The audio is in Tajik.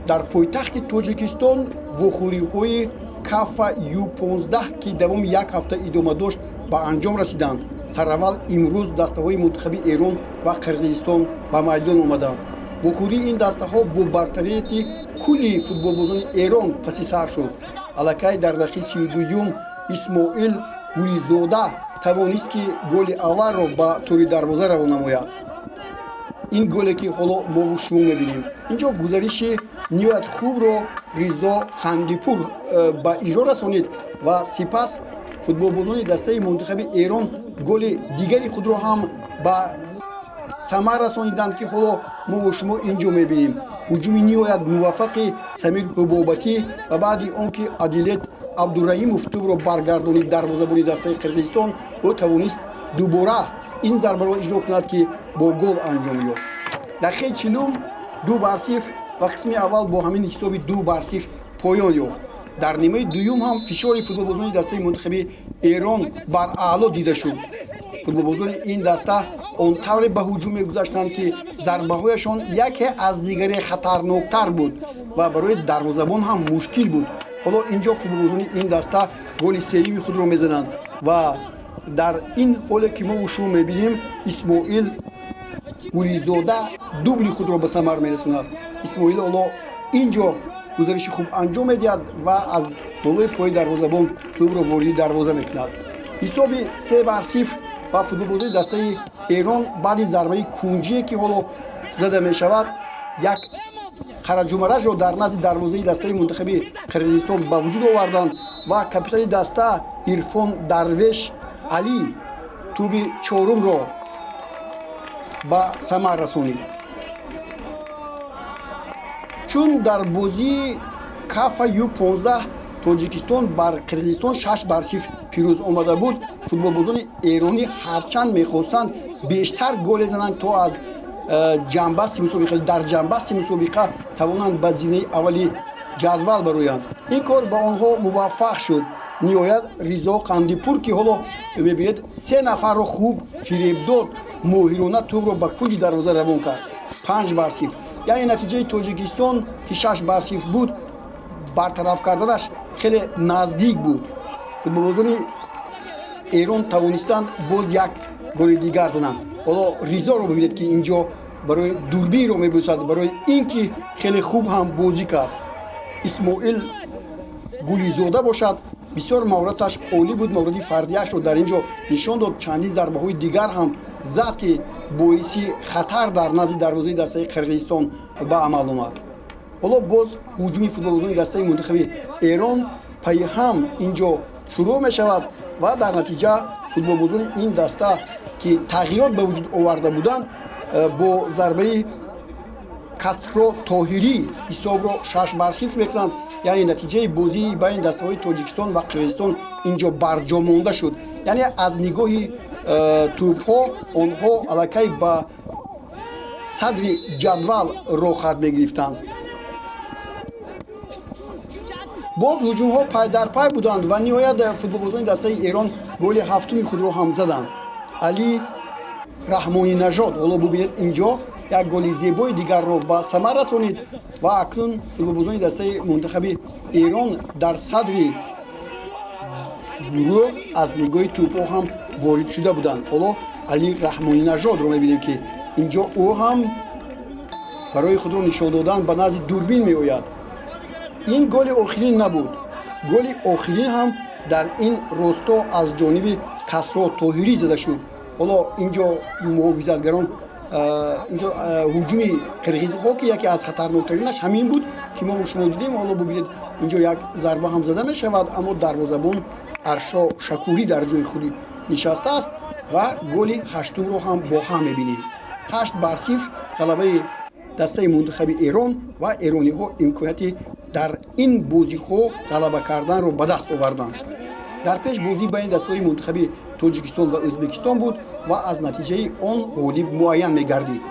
дар пойтахти тоҷикистон вохӯриҳои кафа Ю-15 ки давоми як ҳафта идома дошт ба анҷом расиданд. Сараввал имрӯз дастаҳои мунтахаби Эрон ва Қирғизистон ба майдон омаданд. вохӯрии ин дастаҳо бо бартарияти кулли футболбозони Эрон паси сар шуд. Аллакай дар дақиқаи 32 Исмоил Гулизода тавонист ки голи аввалро ба тӯри дарвоза равон намояд. ин голе ки ҳоло мо шумо мебинем. инҷо гузариши ниҳоят хубро Ризо Хандипур ба иҷро расонид ва сипас футболбозони дастаи мунтахаби Эрон голи дигари худро ҳам ба самар расониданд ки ҳоло мо шумо инҷо мебинем. ҳуҷуми ниҳоят муваффақи Самир Ҳубобатӣ ва баъди он ки Адилет Абдураимов тӯбро баргардонид дарвозабони дастаи Қирғизистон, ӯ тавонист дубора ин зарбаро иҷро кунад ки бо гол анҷом ёфт. дақиқаи 40 2-0 ва қисми аввал бо ҳамин ҳисоби 2-0 поён ёфт. дар нимаи дуюм ҳам фишори футболбозони дастаи мунтахаби Эрон бар аъло дида шуд. футболбозони ин даста он тавре ба ҳуҷум мегузаштанд ки зарбаҳояшон яке аз дигаре хатарноктар буд ва барои дарвозабон ҳам мушкил буд. ҳоло инҷо футболбозони ин даста голи сериви худро мезананд ва дар ин ҳоле ки мо шумо мебинем Исмоил Гулизода дубли худро ба самар мерасонад. Исмоил ҳоло инҷо гузариши хуб анҷом медиҳад ва аз болои пои дарвозабон тӯбро вориди дарвоза мекунад. ҳисоби 3-0 ва футболбозони дастаи Эрон баъди зарбаи кунҷие ки ҳоло зада мешавад як хараҷумаражро дар назди дарвозаи дастаи мунтахаби Қирғизистон ба вуҷуд оварданд ва капитани даста Ирфон Дарвеш Алӣ тӯби чорумро ба самар расонид. чун дар бозии кафа Ю-15 тоҷикистон бар Қирғизистон 6-0 пирӯз омада буд, футболбозони эронӣ ҳарчанд мехостанд бештар голе зананд то аз ҷанбасти мусобиқа дар ҷанбасти мусобиқа тавонанд ба зинаи аввали ҷадвал бароянд. ин кор ба онҳо муваффақ шуд. ниҳоят Ризо Қандипур ки ҳоло мебинед 3 нафарро хуб фиреб дод, моҳирона тӯбро ба кунҷи дарвоза равон кард. 5-0. яъне натиҷаи тоҷикистон ки 6-0 буд, бартараф карданаш хеле наздик буд. футболбозони Эрон тавонистанд боз як голи дигар зананд. ҳоло Ризоро бибинед ки инҷо барои дурбинро мебусад, барои ин ки хеле хуб ҳам бозӣ кард. Исмоил Гулизода бошад, бисёр маҳораташ олӣ буд. маҳорати фардиашро дар инҷо нишон дод. чандин зарбаҳои дигар ҳам зад ки боиси хатар дар назди дарвозаи дастаи Қирғизистон ба амал омад. ҳоло боз ҳуҷуми футболбозони дастаи мунтахаби Эрон пайҳам инҷо шурӯъ мешавад ва дар натиҷа футболбозони ин даста ки тағйирот ба вуҷуд оварда буданд бо зарбаи Касро Тоҳирӣ ҳисобро 6-0 мекунанд. яъне натиҷаи бозии байни дастаҳои Тоҷикистон ва Қирғизистон инҷо барҷо монда шуд. яъне аз нигоҳи тӯбҳо онҳо аллакай ба садри ҷадвал рохат мегирифтанд. боз ҳуҷумҳо пай дар пай буданд ва ниҳоят футболбозони дастаи Эрон голи ҳафтуми худро ҳам заданд. Али Раҳмонинажод ҳоло бубинед инҷо як голи зебои дигарро ба самар расонид ва акнун футболбозони дастаи мунтахаби Эрон дар садри гурӯҳ аз нигоҳи тӯбҳо ҳам ворид шуда буданд. ҳоло Али Раҳмонинажодро мебинем ки инҷо ӯ ҳам барои худро нишон додан ба назди дурбин меояд. ин голи охирин набуд. голи охирин ҳам дар ин росто аз ҷониби Касро Тоҳирӣ зада шуд. ҳоло инҷо муҳофизатгарон инҷо ҳуҷуми қирғизҳо ки яке аз хатарноктаринаш ҳамин буд ки мо шумо дидем. ҳоло бубинед инҷо як зарба ҳам зада мешавад, аммо дарвозабон Аршо Шакурӣ дар ҷои худи нишастааст ва голи ҳаштумро ҳам бо ҳам мебинем. 8-0 ғалабаи дастаи мунтахаби Эрон ва эрониҳо имконияти дар ин бозиҳо ғалаба карданро ба даст оварданд. дар пеш бозӣ байни дастаҳои мунтахаби Тоҷикистон ва Ӯзбекистон буд ва аз натиҷаи он ғолиб муайян мегардид.